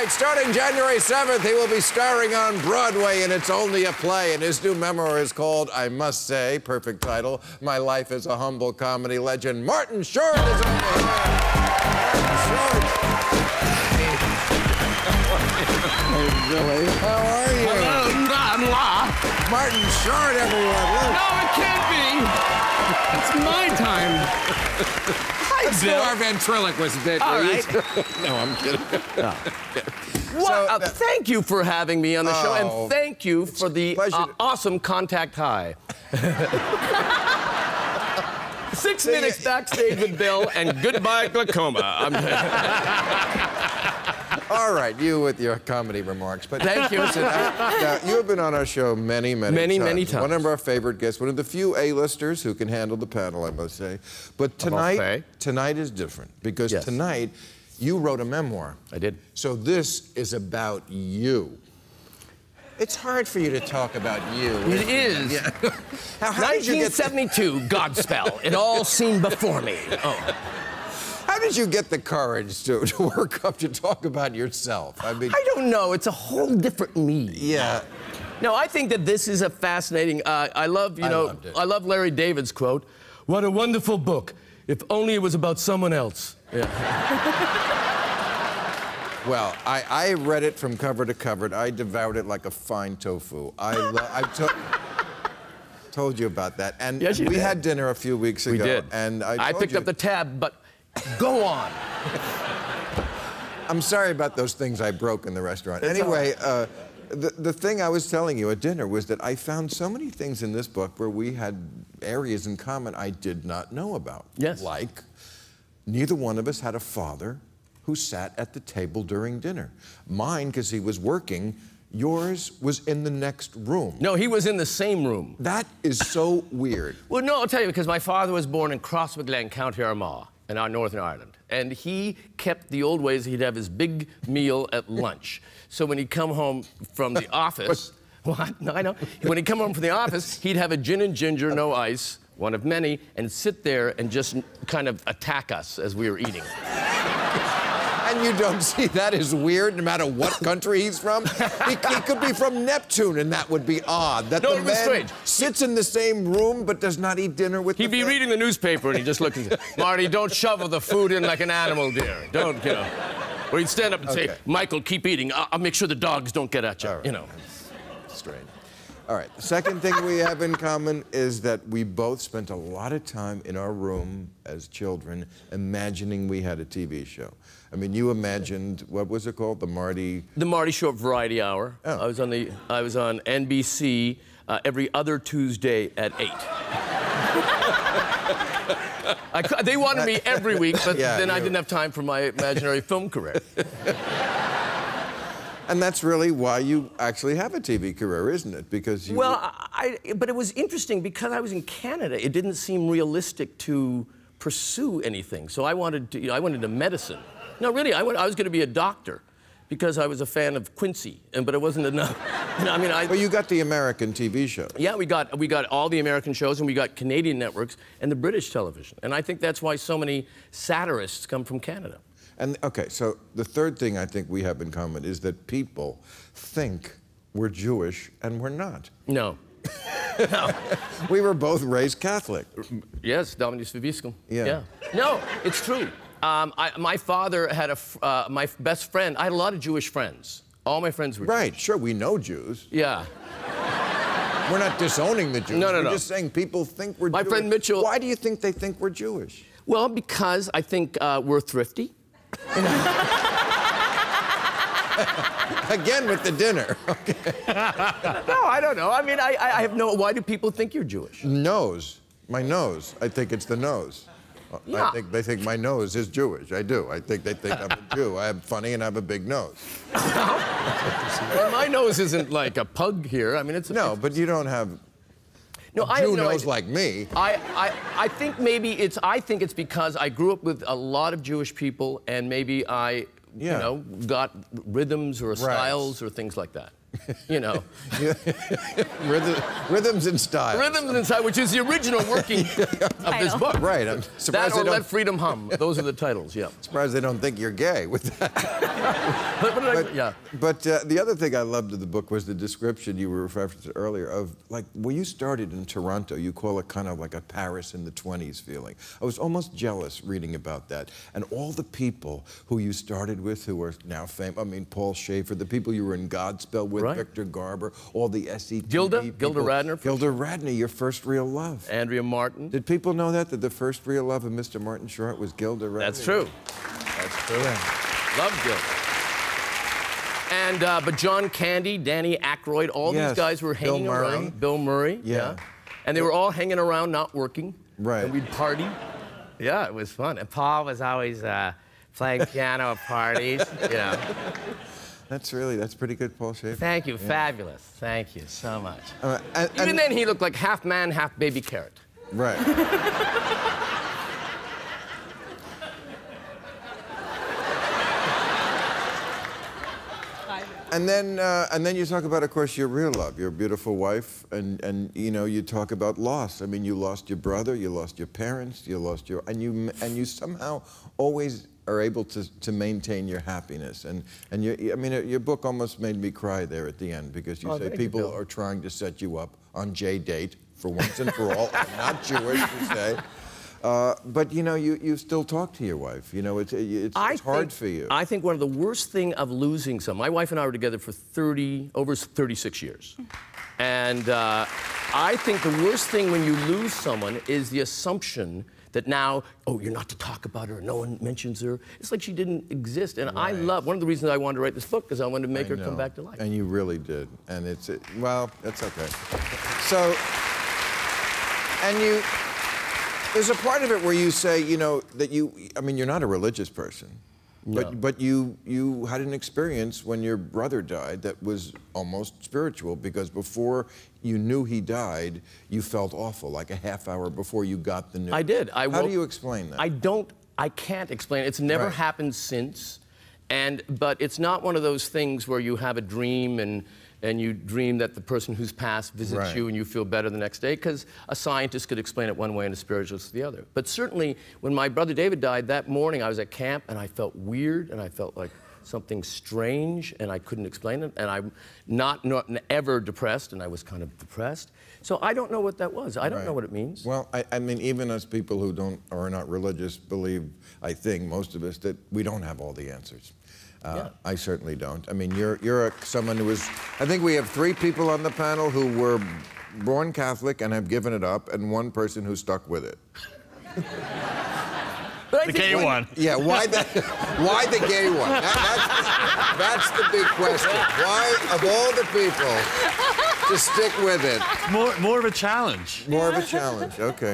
right, starting January 7th, he will be starring on Broadway, and it's only a play. And his new memoir is called, I must say, perfect title, My Life as a Humble Comedy Legend. Martin Short is over here. Martin Short. Hey, Billy. How are you? Hello, Martin Short, everyone. Look. No, it can't be. It's my time. Hi, Let's do our ventriloquist bit, all right. No, I'm kidding. No. Well, thank you for having me on the show, and thank you for the awesome contact high. 6 minutes backstage with Bill, and goodbye glaucoma. All right, you with your comedy remarks. But thank you. Listen, now, you have been on our show many times. One of our favorite guests, one of the few A-listers who can handle the panel, I must say. But tonight is different, because tonight you wrote a memoir. I did. So this is about you. It's hard for you to talk about you. It is. Yeah. How 1972, Godspell. It all seemed before me. Oh. How did you get the courage to work up to talk about yourself? I mean, I don't know. It's a whole different me. Yeah. No, I think that this is a fascinating. I love Larry David's quote. What a wonderful book. If only it was about someone else. Yeah. Well, I read it from cover to cover. I devoured it like a fine tofu. I told you about that. And yes, we had dinner a few weeks ago. We did. And I picked up the tab, but go on. I'm sorry about those things I broke in the restaurant. Anyway, the thing I was telling you at dinner was that I found so many things in this book where we had areas in common I did not know about. Yes. Like, neither one of us had a father who sat at the table during dinner. Mine, because he was working. Yours was in the next room. No, he was in the same room. That is so weird. Well, no, I'll tell you, because my father was born in Crossmaglen, County Armagh, in our Northern Ireland. And he kept the old ways. He'd have his big meal at lunch. So when he'd come home from the office... What? No, I know. When he'd come home from the office, he'd have a gin and ginger, no ice, one of many, and sit there and just kind of attack us as we were eating. And you don't see that as weird, no matter what country he's from? He could be from Neptune, and that would be odd. That the man sits in the same room but does not eat dinner with He'd be reading the newspaper, and he'd just look and say, Marty, don't shovel the food in like an animal, dear. Don't, you know. Or he'd stand up and say, Michael, keep eating. I'll make sure the dogs don't get at you, you know. Strange. All right, the second thing we have in common is that we both spent a lot of time in our room as children imagining we had a TV show. I mean, you imagined, what was it called? The Marty Short Variety Hour. Oh. I was on NBC every other Tuesday at 8. They wanted me every week, but then I didn't have time for my imaginary film career. And that's really why you actually have a TV career, isn't it? Because you... Well, but it was interesting because I was in Canada. It didn't seem realistic to pursue anything. So I wanted I went into medicine. No, really, I was going to be a doctor because I was a fan of Quincy, but it wasn't enough. You know, I mean, Well, you got the American TV show. Yeah, we got all the American shows, and we got Canadian networks and the British television. And I think that's why so many satirists come from Canada. And, okay, so the third thing I think we have in common is that people think we're Jewish and we're not. No. No. We were both raised Catholic. Yes, Dominus Vobiscum. Yeah. No, it's true. My father had my best friend. I had a lot of Jewish friends. All my friends were Right, Jewish. sure, we know Jews. Yeah. We're not disowning the Jews. No. We're just saying people think we're Jewish. My friend Mitchell... Why do you think they think we're Jewish? Well, because I think we're thrifty. Again with the dinner. Okay. No, I don't know. I mean, I have no... Why do people think you're Jewish? Nose. My nose. I think it's the nose. Yeah. I think they think my nose is Jewish. I do. I think they think I'm a Jew. I'm funny and I have a big nose. Well, my nose isn't like a pug here. I mean, it's... but you don't have... No, I have no nose like me. I think maybe it's... I think it's because I grew up with a lot of Jewish people, and maybe I, you know, got rhythms or styles or things like that. you know. Rhythms and Style. Rhythms and Style, which is the original working of this book. Right. I'm surprised that or they don't... Let Freedom Hum. Those are the titles, yeah. Surprised they don't think you're gay with that. But the other thing I loved of the book was the description you were referring to earlier of, like, when you started in Toronto, you call it kind of like a Paris in the 20s feeling. I was almost jealous reading about that. And all the people who you started with who are now famous, I mean, Paul Schaefer, the people you were in Godspell with, right. Victor Garber, all the SET Gilda people. Radner. Gilda Radner, your first real love. Andrea Martin. Did people know that the first real love of Mr. Martin Short was Gilda Radner? That's true. That's true. Yeah. Love Gilda. And, but John Candy, Danny Aykroyd, all these guys were hanging around. Bill Murray. Yeah. And they were all hanging around, not working. Right. And we'd party. Yeah, it was fun. And Paul was always playing piano at parties, you know. That's pretty good, Paul Schaefer. Thank you, fabulous. Thank you so much. And even then, he looked like half man, half baby carrot. Right. And then you talk about, of course, your real love, your beautiful wife, and you know, you talk about loss. I mean, you lost your brother, you lost your parents, you lost your, and you somehow always are able to maintain your happiness. And I mean, your book almost made me cry there at the end, because you say people are trying to set you up on J-date for once and for all. I'm not Jewish, you say. But you know, you still talk to your wife. You know, it's hard for you. I think one of the worst thing of losing someone. My wife and I were together for over 36 years, and I think the worst thing when you lose someone is the assumption that now, oh, you're not to talk about her, no one mentions her. It's like she didn't exist. And right. one of the reasons I wanted to write this book is I wanted to make her come back to life. And you really did. And well, that's okay. So, and there's a part of it where you say, you know, that I mean, you're not a religious person. No. But you had an experience when your brother died that was almost spiritual, because before you knew he died, you felt awful, like a half hour before you got the news. I did. How do you explain that? I can't explain it. It's never happened since. But it's not one of those things where you have a dream and you dream that the person who's passed visits you and you feel better the next day, because a scientist could explain it one way and a spiritualist the other. But certainly, when my brother David died that morning, I was at camp and I felt weird and I felt like something strange and I couldn't explain it. And I'm not ever depressed, and I was kind of depressed. So I don't know what that was. I don't know what it means. Well, I mean, even as people who are not religious believe, I think, most of us, that we don't have all the answers. I certainly don't. I mean, you're someone who is... I think we have 3 people on the panel who were born Catholic and have given it up, and 1 person who stuck with it. The gay one. Yeah, why the gay one? That's the big question. Why, of all the people, to stick with it? More of a challenge. More of a challenge, okay.